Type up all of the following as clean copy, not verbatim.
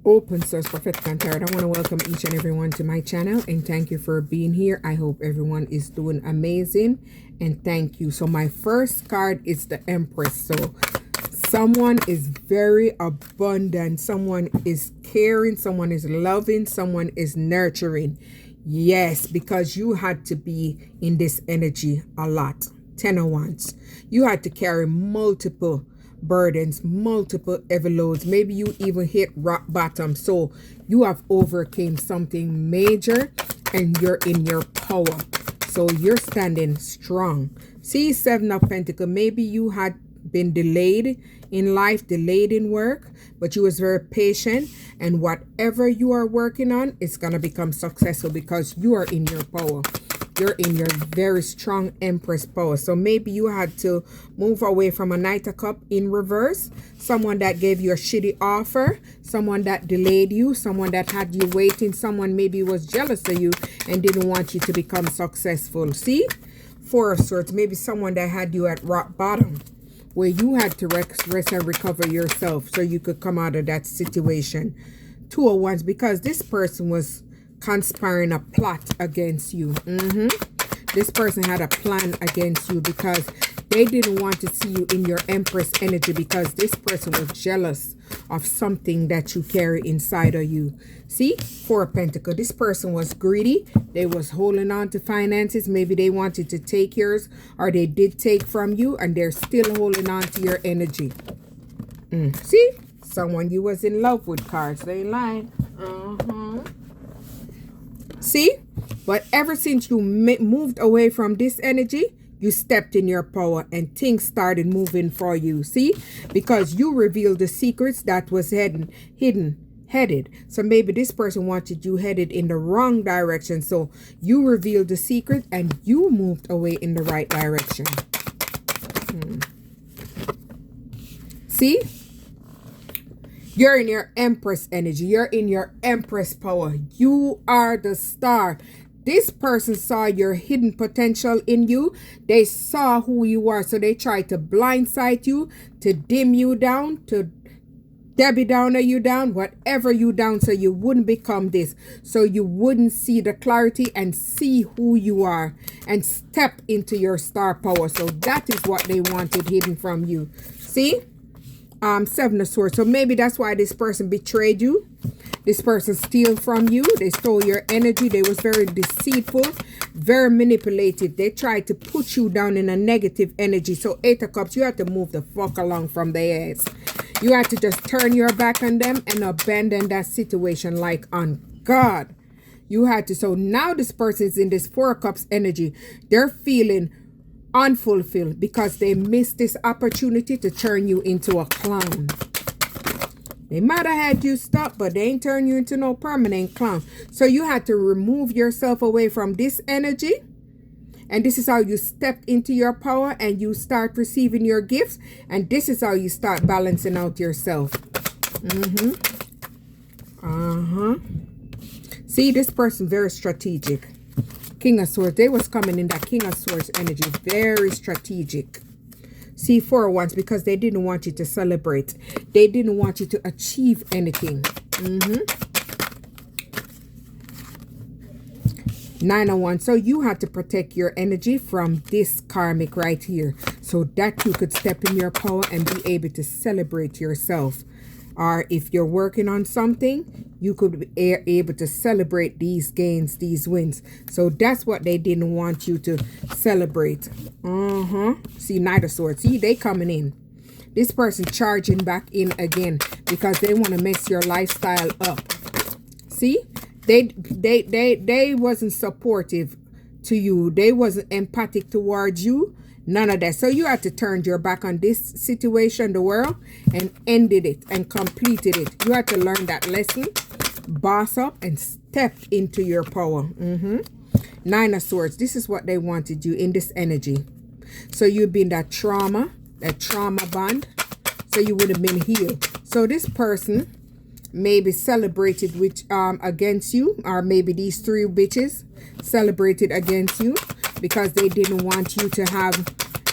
Open Source Prophetic and Tarot. I want to welcome each and everyone to my channel and thank you for being here. I hope everyone is doing amazing and thank you. So my first card is the Empress. So someone is very abundant, someone is caring, someone is loving, someone is nurturing. Yes, because you had to be in this energy a lot. 10 of Wands. You had to carry multiple burdens, multiple heavy loads. Maybe you even hit rock bottom. So you have overcame something major and you're in your power. So you're standing strong. See, 7 of Pentacles. Maybe you had been delayed in life, delayed in work, but you was very patient, and whatever you are working on, it's gonna become successful because you are in your power. You're in your very strong Empress power. So maybe you had to move away from a Knight of Cups in reverse, someone that gave you a shitty offer, someone that delayed you, someone that had you waiting, someone maybe was jealous of you and didn't want you to become successful. See, 4 of Swords. Maybe someone that had you at rock bottom, where you had to rest and recover yourself so you could come out of that situation. 2 of Wands, because this person was conspiring a plot against you. This person had a plan against you because they didn't want to see you in your Empress energy, because this person was jealous of something that you carry inside of you. See, 4 of Pentacles. This person was greedy. They was holding on to finances. Maybe they wanted to take yours, or they did take from you, and they're still holding on to your energy. See, someone you was in love with. Cards, they lying. See, but ever since you moved away from this energy, you stepped in your power and things started moving for you. See, because you revealed the secrets that was headed. So maybe this person wanted you headed in the wrong direction. So you revealed the secret and you moved away in the right direction. See? You're in your Empress energy. You're in your Empress power. You are the star. This person saw your hidden potential in you. They saw who you are. So they tried to blindside you, to dim you down, to Debbie Downer you down, whatever you down, so you wouldn't become this. So you wouldn't see the clarity and see who you are and step into your star power. So that is what they wanted hidden from you. See? 7 of Swords. So maybe that's why this person betrayed you. This person steal from you. They stole your energy. They was very deceitful, very manipulative. They tried to put you down in a negative energy. So 8 of Cups, you have to move the fuck along from their ass. You have to just turn your back on them and abandon that situation like on God. You had to. So now this person is in this 4 of Cups energy. They're feeling unfulfilled because they missed this opportunity to turn you into a clown. They might have had you stop, but they ain't turn you into no permanent clown. So you had to remove yourself away from this energy, and this is how you step into your power and you start receiving your gifts, and this is how you start balancing out yourself. See, this person very strategic. King of Swords. They was coming in that King of Swords energy. Very strategic. See, 4 of Wands, because they didn't want you to celebrate. They didn't want you to achieve anything. 9 of Wands. So you had to protect your energy from this karmic right here, so that you could step in your power and be able to celebrate yourself. Or if you're working on something, you could be able to celebrate these gains, these wins. So that's what they didn't want you to celebrate. See, Knight of Swords. See, they coming in. This person charging back in again because they want to mess your lifestyle up. See, they wasn't supportive to you. They wasn't empathic towards you. None of that. So you had to turn your back on this situation, the world, and ended it and completed it. You had to learn that lesson, boss up, and step into your power. 9 of Swords. This is what they wanted you in this energy. So you've been that trauma bond. So you would have been healed. So this person maybe celebrated with against you, or maybe these 3 bitches celebrated against you because they didn't want you to have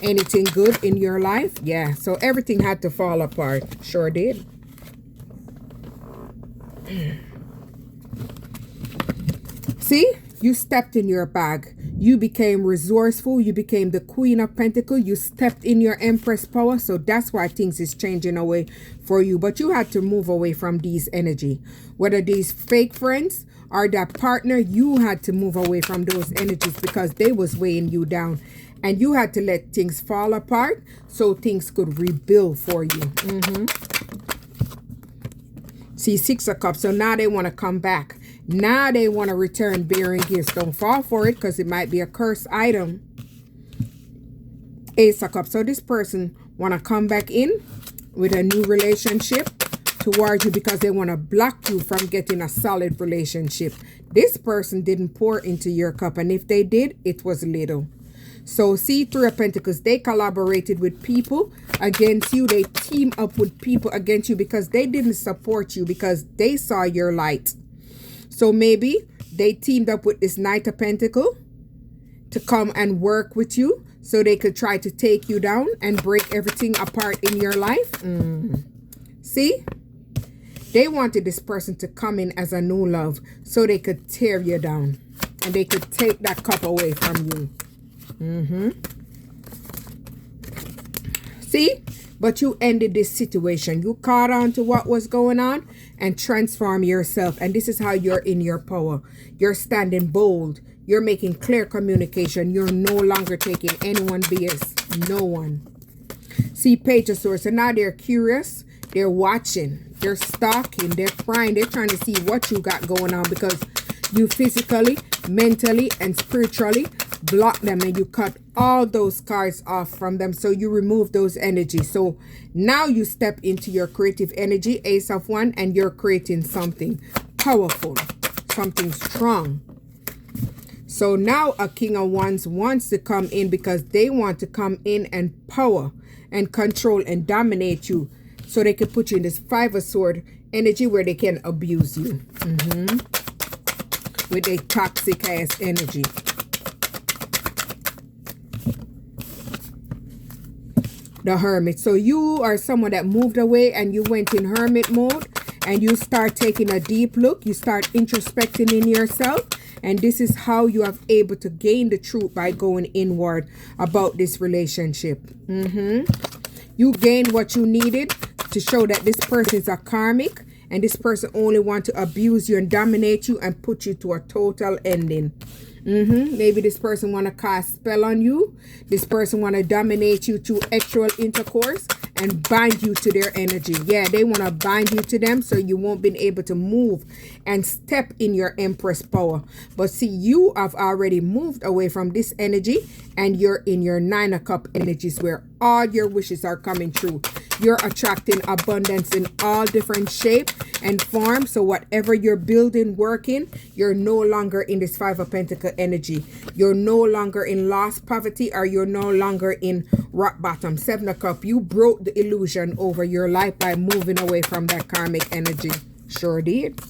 anything good in your life. Yeah, so everything had to fall apart. Sure did. See, you stepped in your bag. You became resourceful. You became the Queen of Pentacles. You stepped in your Empress power. So that's why things is changing away for you. But you had to move away from these energy. Whether these fake friends or that partner, you had to move away from those energies because they was weighing you down. And you had to let things fall apart so things could rebuild for you. See, Six of Cups. So now they want to come back. Now they want to return bearing gifts. Don't fall for it because it might be a cursed item. Ace of Cups. So this person want to come back in with a new relationship towards you because they want to block you from getting a solid relationship. This person didn't pour into your cup. And if they did, it was little. So see, Three of Pentacles, they collaborated with people against you. They team up with people against you because they didn't support you because they saw your light. So maybe they teamed up with this Knight of Pentacles to come and work with you so they could try to take you down and break everything apart in your life. See? They wanted this person to come in as a new love so they could tear you down and they could take that cup away from you. See? But you ended this situation. You caught on to what was going on and transform yourself. And this is how you're in your power. You're standing bold. You're making clear communication. You're no longer taking anyone BS. No one. See, Page of Swords. So now they're curious. They're watching. They're stalking. They're prying. They're trying to see what you got going on because you physically, mentally, and spiritually block them and you cut all those cards off from them. So you remove those energies. So now you step into your creative energy, Ace of Wands, and you're creating something powerful, something strong. So now a King of Wands wants to come in because they want to come in and power and control and dominate you so they can put you in this Five of Swords energy where they can abuse you with a toxic ass energy. The Hermit. So you are someone that moved away and you went in hermit mode and you start taking a deep look. You start introspecting in yourself. And this is how you are able to gain the truth by going inward about this relationship. You gained what you needed to show that this person is a karmic and this person only wants to abuse you and dominate you and put you to a total ending. Maybe this person want to cast spell on you. This person want to dominate you through actual intercourse and bind you to their energy. Yeah, they want to bind you to them so you won't be able to move and step in your Empress power. But see, you have already moved away from this energy and you're in your Nine of Cups energies where all your wishes are coming true. You're attracting abundance in all different shapes and forms. So whatever you're building, working, you're no longer in this Five of Pentacles energy. You're no longer in lost poverty or you're no longer in rock bottom. Seven of Cups, you broke the illusion over your life by moving away from that karmic energy. Sure did.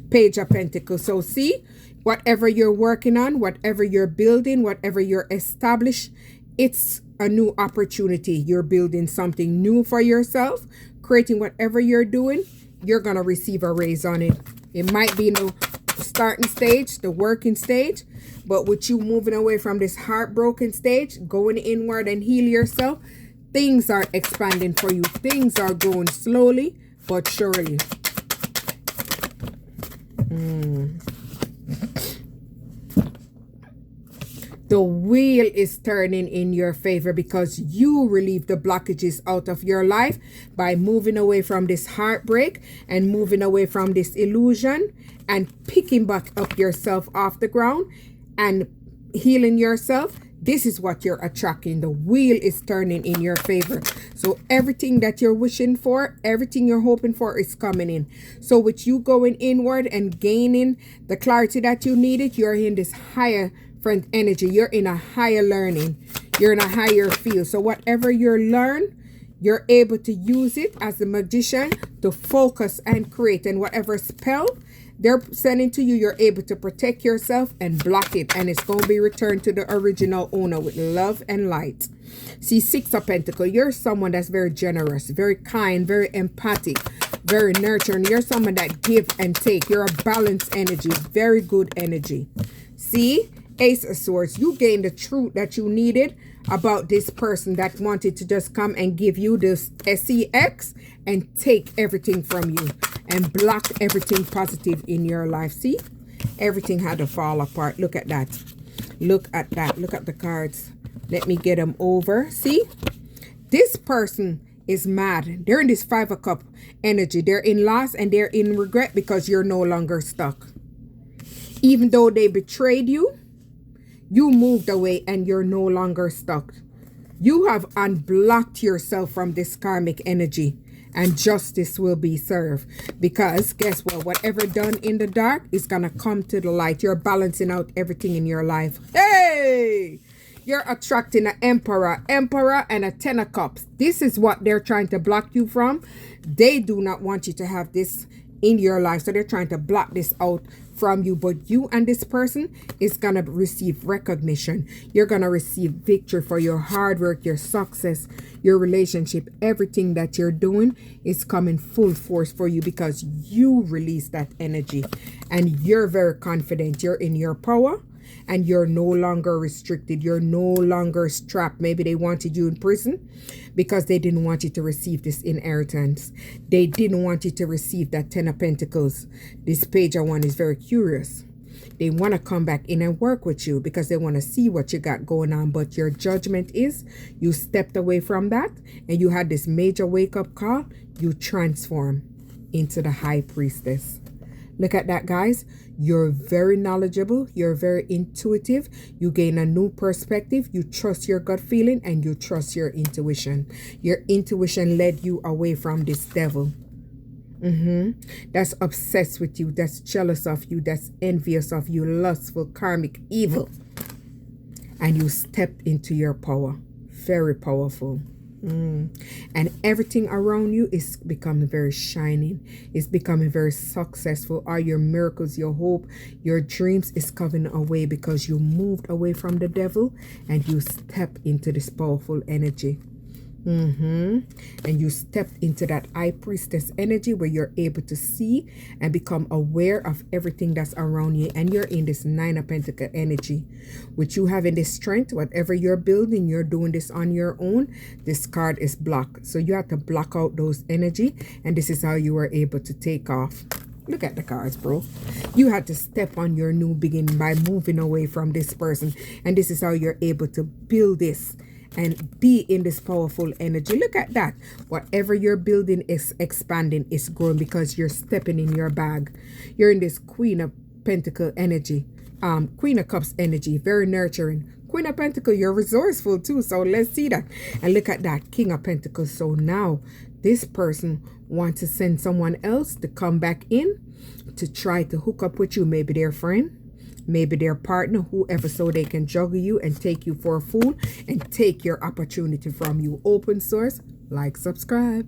Page of Pentacles. So see, whatever you're working on, whatever you're building, whatever you're established, it's a new opportunity. You're building something new for yourself, creating whatever you're doing, you're going to receive a raise on it. It might be in the starting stage, the working stage, but with you moving away from this heartbroken stage, going inward and heal yourself, things are expanding for you. Things are growing slowly but surely. The wheel is turning in your favor because you relieve the blockages out of your life by moving away from this heartbreak and moving away from this illusion and picking back up yourself off the ground and healing yourself. This is what you're attracting. The wheel is turning in your favor. So everything that you're wishing for, everything you're hoping for is coming in. So with you going inward and gaining the clarity that you needed, you're in this higher energy. You're in a higher learning. You're in a higher field. So whatever you learn, you're able to use it as a magician to focus and create. And whatever spell they're sending to you, you're able to protect yourself and block it. And it's going to be returned to the original owner with love and light. See, Six of Pentacles. You're someone that's very generous, very kind, very empathic, very nurturing. You're someone that give and take. You're a balanced energy, very good energy. See, Ace of Swords, you gained the truth that you needed about this person that wanted to just come and give you this sex and take everything from you and block everything positive in your life. See, everything had to fall apart. Look at that. Look at that. Look at the cards. Let me get them over. See, this person is mad. They're in this 5 of Cups energy. They're in loss and they're in regret because you're no longer stuck. Even though they betrayed you, you moved away and you're no longer stuck. You have unblocked yourself from this karmic energy and justice will be served. Because guess what? Whatever done in the dark is going to come to the light. You're balancing out everything in your life. Hey! You're attracting an emperor, and a 10 of Cups. This is what they're trying to block you from. They do not want you to have this in your life. So they're trying to block this out from you. But you and this person is going to receive recognition. You're going to receive victory for your hard work, your success, your relationship. Everything that you're doing is coming full force for you because you release that energy. And you're very confident. You're in your power. And you're no longer restricted. You're no longer strapped. Maybe they wanted you in prison because they didn't want you to receive this inheritance. They didn't want you to receive that 10 of Pentacles. This page of 1 is very curious. They want to come back in and work with you because they want to see what you got going on. But your judgment is you stepped away from that and you had this major wake-up call. You transform into the High Priestess. Look at that, guys. You're very knowledgeable. You're very intuitive. You gain a new perspective. You trust your gut feeling and you trust your intuition. Your intuition led you away from this devil. That's obsessed with you. That's jealous of you. That's envious of you. Lustful, karmic, evil. And you stepped into your power. Very powerful. And everything around you is becoming very shining. It's becoming very successful. All your miracles, your hope, your dreams is coming away because you moved away from the devil and you step into this powerful energy. And you stepped into that High Priestess energy where you're able to see and become aware of everything that's around you. And you're in this 9 of Pentacles energy, which you have in this strength. Whatever you're building, you're doing this on your own. This card is blocked. So you have to block out those energy. And this is how you were able to take off. Look at the cards, bro. You had to step on your new beginning by moving away from this person. And this is how you're able to build this and be in this powerful energy. Look at that. Whatever you're building is expanding, is growing because you're stepping in your bag. You're in this Queen of Pentacles energy. Queen of Cups energy. Very nurturing. Queen of Pentacles, you're resourceful too. So let's see that. And look at that. King of Pentacles. So now this person wants to send someone else to come back in to try to hook up with you. Maybe their friend. Maybe their partner, whoever, so they can juggle you and take you for a fool and take your opportunity from you. Open source, like, subscribe.